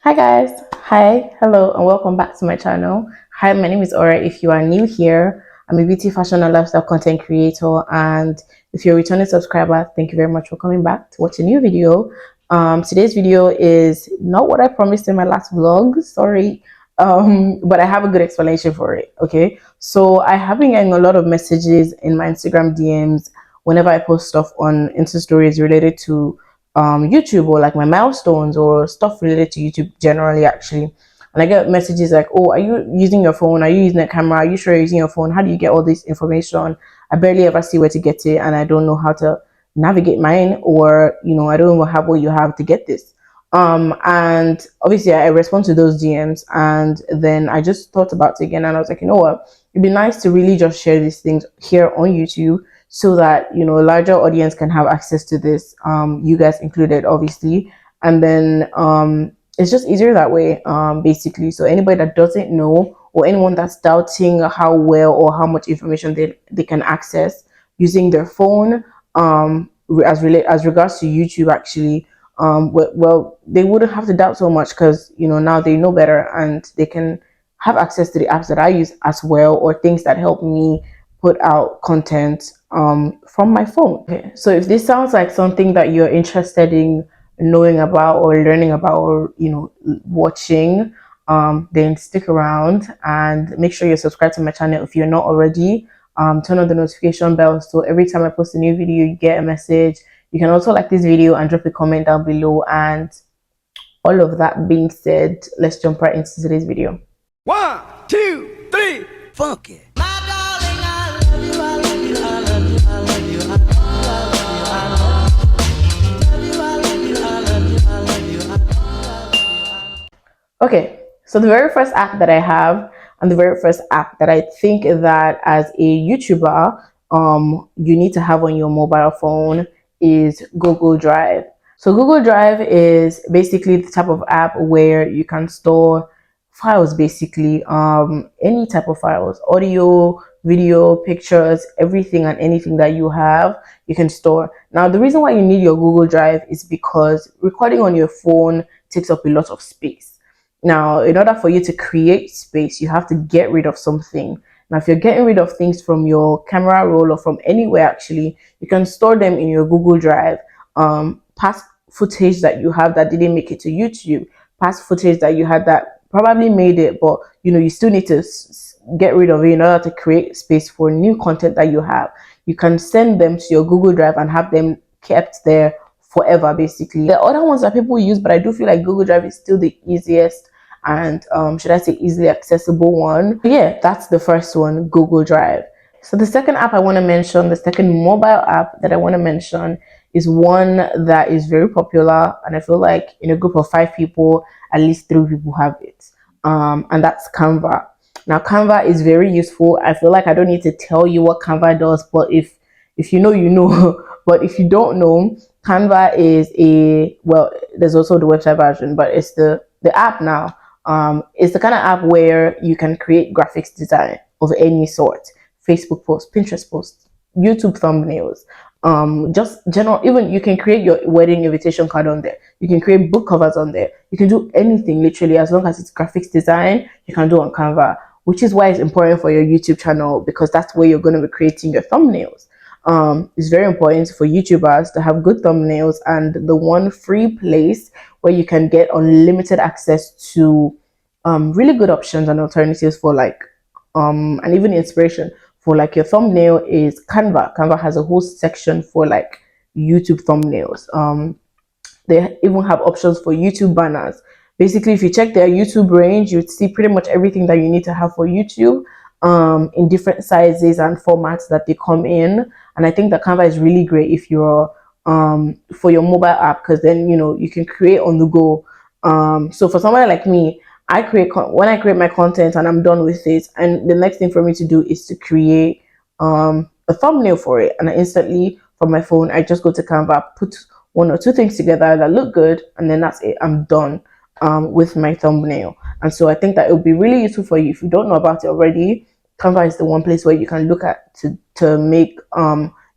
Hi guys, hello, and welcome back to my channel. Hi, my name is Ora. If you are new here, I'm a beauty, fashion, and lifestyle content creator, and if you're a returning subscriber, thank you very much for coming back to watch a new video. Today's video is not what I promised in my last vlog, sorry, but I have a good explanation for it. Okay, so I have been getting a lot of messages in my Instagram DMs whenever I post stuff on Insta stories related to YouTube, or like my milestones or stuff related to YouTube generally, actually. And I get messages like, oh, are you using your phone? Are you using a camera? Are you sure you're using your phone? How do you get all this information? I barely ever see where to get it, and I don't know how to navigate mine, or I don't even have what you have to get this. And obviously I respond to those DMs, and then I just thought about it again, and I was like, you know what, it'd be nice to really just share these things here on YouTube, so that a larger audience can have access to this, you guys included, obviously. And then it's just easier that way, basically. So anybody that doesn't know, or anyone that's doubting how well or how much information they can access using their phone, as regards to YouTube, actually, well, they wouldn't have to doubt so much, because now they know better, and they can have access to the apps that I use as well, or things that help me put out content from my phone. Okay, so if this sounds like something that you're interested in knowing about, or learning about, or watching, then stick around and make sure you're subscribed to my channel if you're not already. Turn on the notification bell, so every time I post a new video you get a message. You can also like this video and drop a comment down below. And all of that being said, let's jump right into today's video. 1, 2, 3, funky. Okay, so the very first app that I have, and the very first app that I think that as a YouTuber, you need to have on your mobile phone, is Google Drive. So Google Drive is basically the type of app where you can store files, basically, any type of files, audio, video, pictures, everything and anything that you have, you can store. Now, the reason why you need your Google Drive is because recording on your phone takes up a lot of space. Now, in order for you to create space, you have to get rid of something. Now, if you're getting rid of things from your camera roll or from anywhere, actually, you can store them in your Google Drive. Past footage that you have that didn't make it to YouTube, past footage that you had that probably made it, but you still need to get rid of it in order to create space for new content that you have. You can send them to your Google Drive and have them kept there forever, basically. There are other ones that people use, but I do feel like Google Drive is still the easiest and should I say easily accessible one. Yeah, that's the first one, Google Drive. So the second app I want to mention, the second mobile app that I want to mention, is one that is very popular, and I feel like in a group of 5 people, at least 3 people have it, and that's Canva. Now, Canva is very useful. I feel like I don't need to tell you what Canva does, but if you know, you know. But if you don't know, Canva is there's also the website version, but it's the app now. It's the kind of app where you can create graphics design of any sort: Facebook posts, Pinterest posts, YouTube thumbnails, just general. Even you can create your wedding invitation card on there. You can create book covers on there. You can do anything, literally, as long as it's graphics design. You can do on Canva, which is why it's important for your YouTube channel, because that's where you're going to be creating your thumbnails. It's very important for YouTubers to have good thumbnails, and the one free place where you can get unlimited access to really good options and alternatives for and even inspiration for like your thumbnail is Canva. Canva has a whole section for like YouTube thumbnails. They even have options for YouTube banners. Basically, if you check their YouTube range, you'd see pretty much everything that you need to have for YouTube, in different sizes and formats that they come in. And I think that Canva is really great if you're for your mobile app, because then you can create on the go. So for someone like me, when I create my content and I'm done with it, and the next thing for me to do is to create a thumbnail for it, and I instantly, from my phone, I just go to Canva, put 1 or 2 things together that look good, and then that's it. I'm done with my thumbnail. And so I think that it would be really useful for you. If you don't know about it already, Canva is the one place where you can look at to make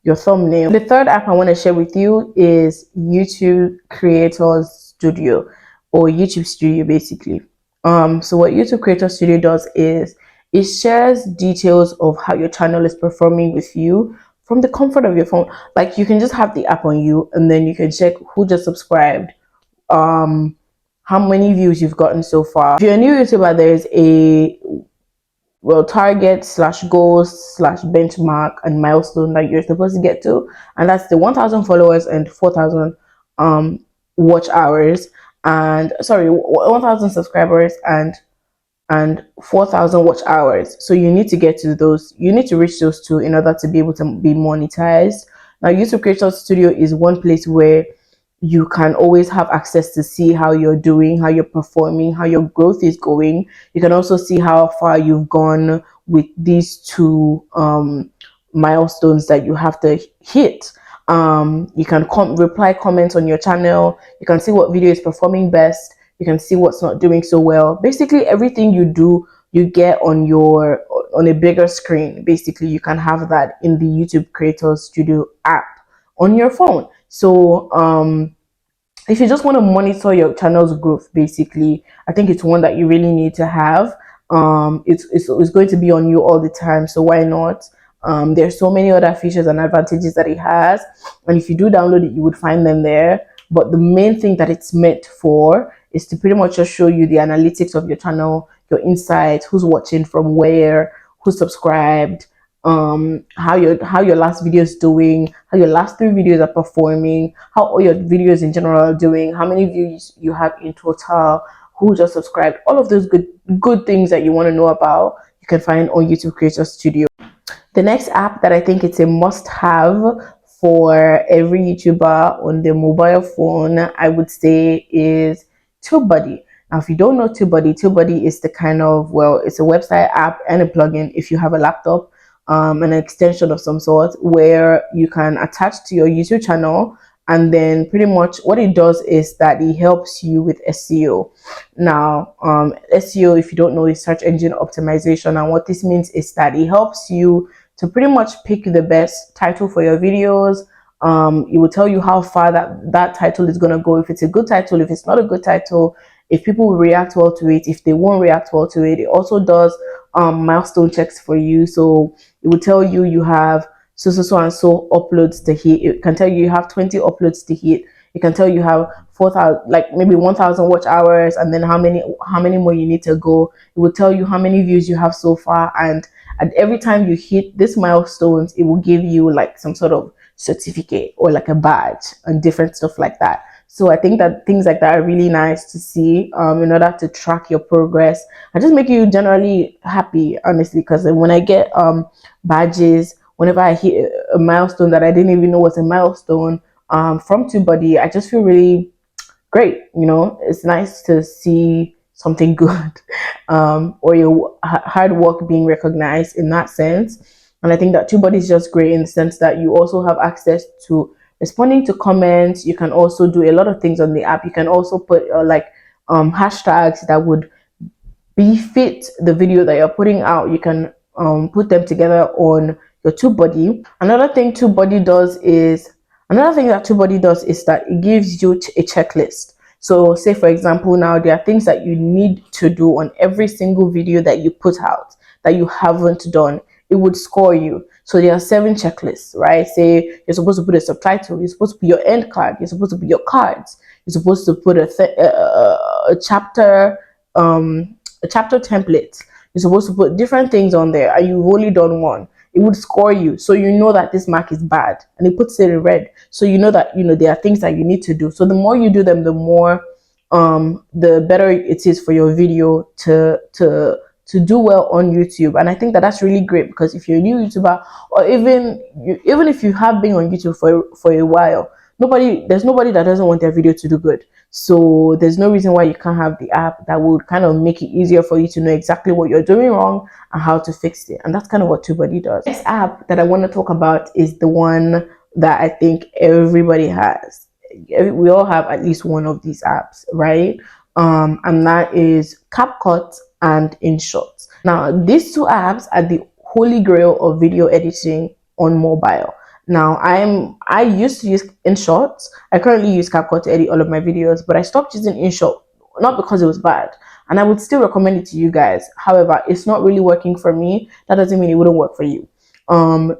your thumbnail. The third app I want to share with you is YouTube Creators Studio, or YouTube Studio basically. So what YouTube Creator Studio does is it shares details of how your channel is performing with you from the comfort of your phone. Like you can just have the app on you and then you can check who just subscribed, how many views you've gotten so far. If you're a new YouTuber, there's a target slash goals slash benchmark and milestone that you're supposed to get to, and that's the 1,000 followers and 4,000 watch hours, and sorry, 1,000 subscribers and 4,000 watch hours. So you need to get to those, you need to reach those two in order to be able to be monetized. Now YouTube Creator Studio is one place where you can always have access to see how you're doing, how you're performing, how your growth is going. You can also see how far you've gone with these two milestones that you have to hit. You can reply comments on your channel. You can see what video is performing best. You can see what's not doing so well. Basically, everything you do, you get on a bigger screen. Basically, you can have that in the YouTube Creator Studio app on your phone. So if you just want to monitor your channel's growth, basically, I think it's one that you really need to have. It's going to be on you all the time, so why not? There's so many other features and advantages that it has, and if you do download it, you would find them there. But the main thing that it's meant for is to pretty much just show you the analytics of your channel, your insights, who's watching from where, who subscribed, how your last video is doing, how your last 3 videos are performing, how all your videos in general are doing, how many views you have in total, who just subscribed. All of those good things that you want to know about, you can find on YouTube Creator Studio. The next app that I think it's a must-have for every YouTuber on the mobile phone, I would say, is TubeBuddy. Now, if you don't know TubeBuddy is the kind of, well, it's a website app and a plugin if you have a laptop, an extension of some sort where you can attach to your YouTube channel, and then pretty much what it does is that it helps you with SEO. Now, SEO, if you don't know, is search engine optimization, and what this means is that it helps you to pretty much pick the best title for your videos. It will tell you how far that title is going to go, if it's a good title, if it's not a good title, if people will react well to it, if they won't react well to it. It also does milestone checks for you. So it will tell you you have so and so uploads to hit. It can tell you have 20 uploads to hit. It can tell you have 4,000, like maybe 1,000 watch hours, and then how many more you need to go. It will tell you how many views you have so far, and every time you hit these milestones, it will give you like some sort of certificate or like a badge and different stuff like that. So I think that things like that are really nice to see in order to track your progress and just make you generally happy, honestly, because when I get badges, whenever I hit a milestone that I didn't even know was a milestone from TubeBuddy, I just feel really great. You know, it's nice to see something good or your hard work being recognized in that sense. And I think that TubeBuddy is just great in the sense that you also have access to responding to comments. You can also do a lot of things on the app. You can also put hashtags that would befit the video that you're putting out. You can put them together on your TubeBuddy. Another thing that TubeBuddy does is that it gives you a checklist. So say for example, now there are things that you need to do on every single video that you put out that you haven't done. It would score you. So there are 7 checklists, right? Say you're supposed to put a subtitle, you're supposed to put your end card, you're supposed to put your cards, you're supposed to put a chapter template, you're supposed to put different things on there, and you've only done one. It would score you, so you know that this mark is bad, and it puts it in red, so you know that there are things that you need to do. So the more you do them, the more the better it is for your video to do well on YouTube. And I think that that's really great, because if you're a new YouTuber, or even if you have been on YouTube for a while, there's nobody that doesn't want their video to do good. So there's no reason why you can't have the app that would kind of make it easier for you to know exactly what you're doing wrong and how to fix it. And that's kind of what TubeBuddy does. This app that I want to talk about is the one that I think everybody has. We all have at least one of these apps, right? And that is CapCut and Inshot. Now, these 2 apps are the holy grail of video editing on mobile. Now, I used to use Inshot. I currently use CapCut to edit all of my videos, but I stopped using Inshot not because it was bad. And I would still recommend it to you guys. However, it's not really working for me. That doesn't mean it wouldn't work for you.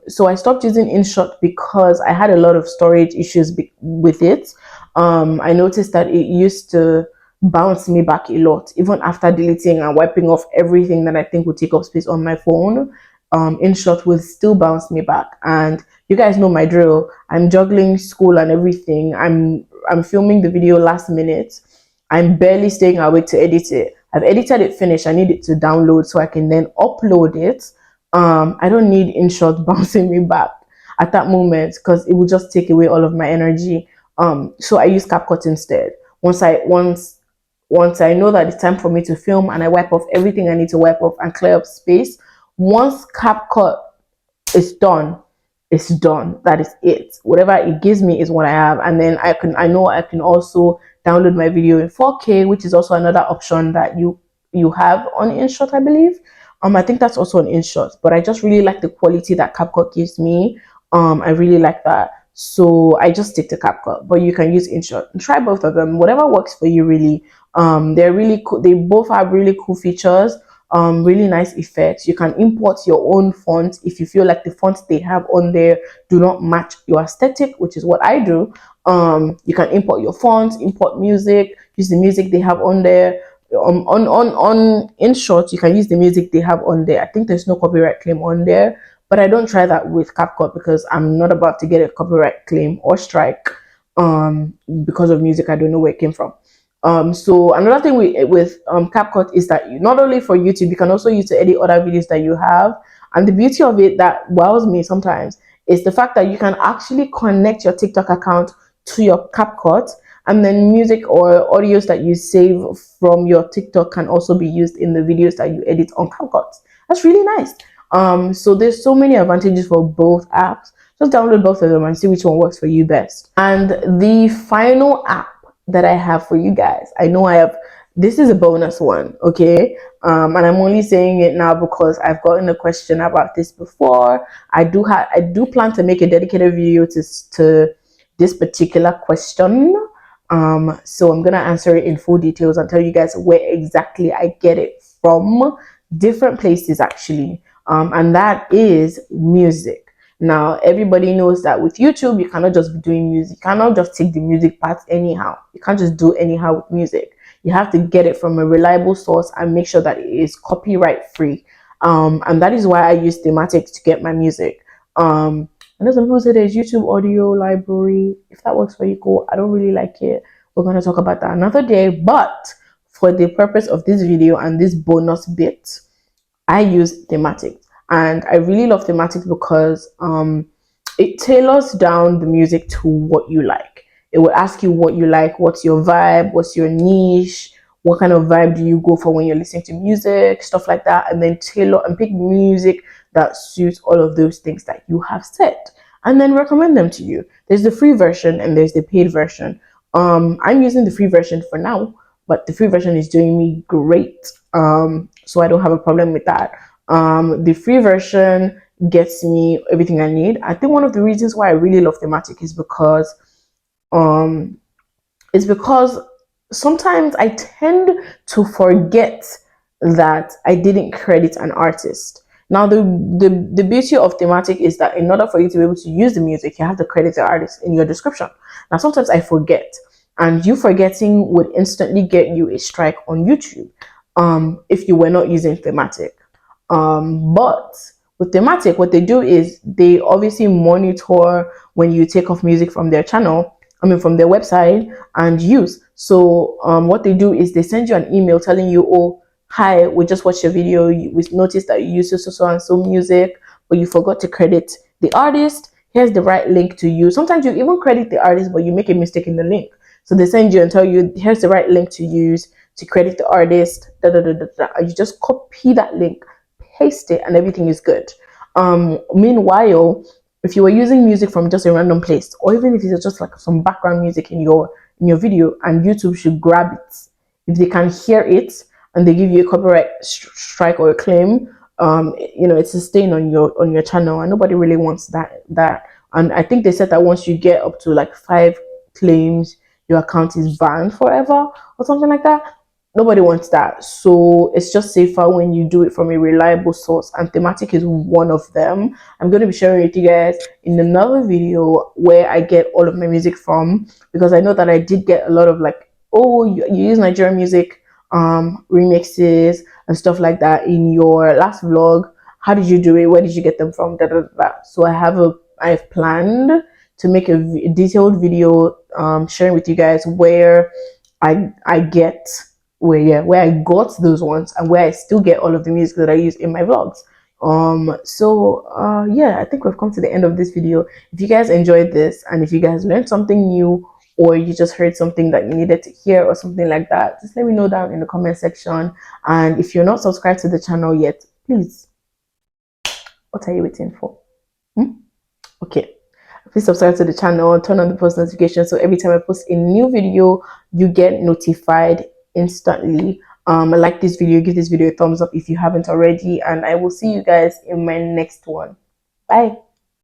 So I stopped using Inshot because I had a lot of storage issues with it. I noticed that it used to bounce me back a lot, even after deleting and wiping off everything that I think would take up space on my phone. Inshot will still bounce me back, and you guys know my drill. I'm juggling school and everything. I'm filming the video last minute. I'm barely staying awake to edit it. I've edited it finished. I need it to download so I can then upload it. I don't need Inshot bouncing me back at that moment because it will just take away all of my energy. So I use CapCut instead. Once I know that it's time for me to film and I wipe off everything I need to wipe off and clear up space. Once CapCut is done, it's done. That is it. Whatever it gives me is what I have, and then I know I can also download my video in 4K, which is also another option that you have on Inshot, I believe. I think that's also an Inshot, but I just really like the quality that CapCut gives me. I really like that. So I just stick to CapCut, but you can use Inshot. Try both of them, whatever works for you, really. They're really cool. They both have really cool features, really nice effects. You can import your own font if you feel like the fonts they have on there do not match your aesthetic, which is what I do. You can import your fonts, import music, use the music they have on there. On Inshot, you can use the music they have on there. I think there's no copyright claim on there, but I don't try that with CapCut because I'm not about to get a copyright claim or strike because of music I don't know where it came from. So another thing with CapCut is that not only for YouTube, you can also use to edit other videos that you have. And the beauty of it that wows me sometimes is the fact that you can actually connect your TikTok account to your CapCut, and then music or audios that you save from your TikTok can also be used in the videos that you edit on CapCut. That's really nice. So there's so many advantages for both apps. Just download both of them and see which one works for you best. And the final app that I have for you guys, I know this is a bonus one, okay? And I'm only saying it now because I've gotten a question about this before. I do plan to make a dedicated video to this particular question. So I'm gonna answer it in full details and tell you guys where exactly I get it from. Different places actually. And that is music. Now, everybody knows that with YouTube, you cannot just be doing music. You cannot just take the music part anyhow. You can't just do anyhow with music. You have to get it from a reliable source and make sure that it is copyright free. And that is why I use Thematics to get my music. I know some people say there's YouTube audio library. If that works for you, cool. I don't really like it. We're going to talk about that another day. But for the purpose of this video and this bonus bit, I use Thematics. And I really love Thematics because it tailors down the music to what you like. It will ask you what you like, what's your vibe, what's your niche, what kind of vibe do you go for when you're listening to music, stuff like that, and then tailor and pick music that suits all of those things that you have said, and then recommend them to you. There's the free version and there's the paid version. I'm using the free version for now, but the free version is doing me great. So I don't have a problem with that. The free version gets me everything I need. I think one of the reasons why I really love Thematic is because sometimes I tend to forget that I didn't credit an artist. Now, the beauty of Thematic is that in order for you to be able to use the music, you have to credit the artist in your description. Now, sometimes I forget, and you forgetting would instantly get you a strike on YouTube if you were not using Thematic. But with Thematic, what they do is they obviously monitor when you take off music from their channel, from their website and use. So what they do is they send you an email telling you, oh, hi, we just watched your video. We noticed that you used so and so music, but you forgot to credit the artist. Here's the right link to use. Sometimes you even credit the artist, but you make a mistake in the link. So they send you and tell you, here's the right link to use to credit the artist. You just copy that link, paste it, and everything is good. Meanwhile, if you were using music from just a random place, or even if it's just like some background music in your video, and YouTube should grab it, if they can hear it and they give you a copyright strike or a claim, it's a stain on your channel, and nobody really wants that. And I think they said that once you get up to like 5 claims, your account is banned forever or something like that. nobody wants that. So it's just safer when you do it from a reliable source, and thematic is one of them. I'm going to be sharing with you guys in another video where I get all of my music from, because I know that I did get a lot of like, oh, you use Nigerian music remixes and stuff like that in your last vlog. How did you do it? Where did you get them from? Da, da, da, da. So I've planned to make a detailed video sharing with you guys where I get where I got those ones, and where I still get all of the music that I use in my vlogs. Yeah, I think we've come to the end of this video. If you guys enjoyed this, and if you guys learned something new, or you just heard something that you needed to hear or something like that, just let me know down in the comment section. And if you're not subscribed to the channel yet, please, what are you waiting for? Okay, please subscribe to the channel, turn on the post notifications, so every time I post a new video you get notified instantly. Like this video, give this video a thumbs up if you haven't already, and I will see you guys in my next one. Bye.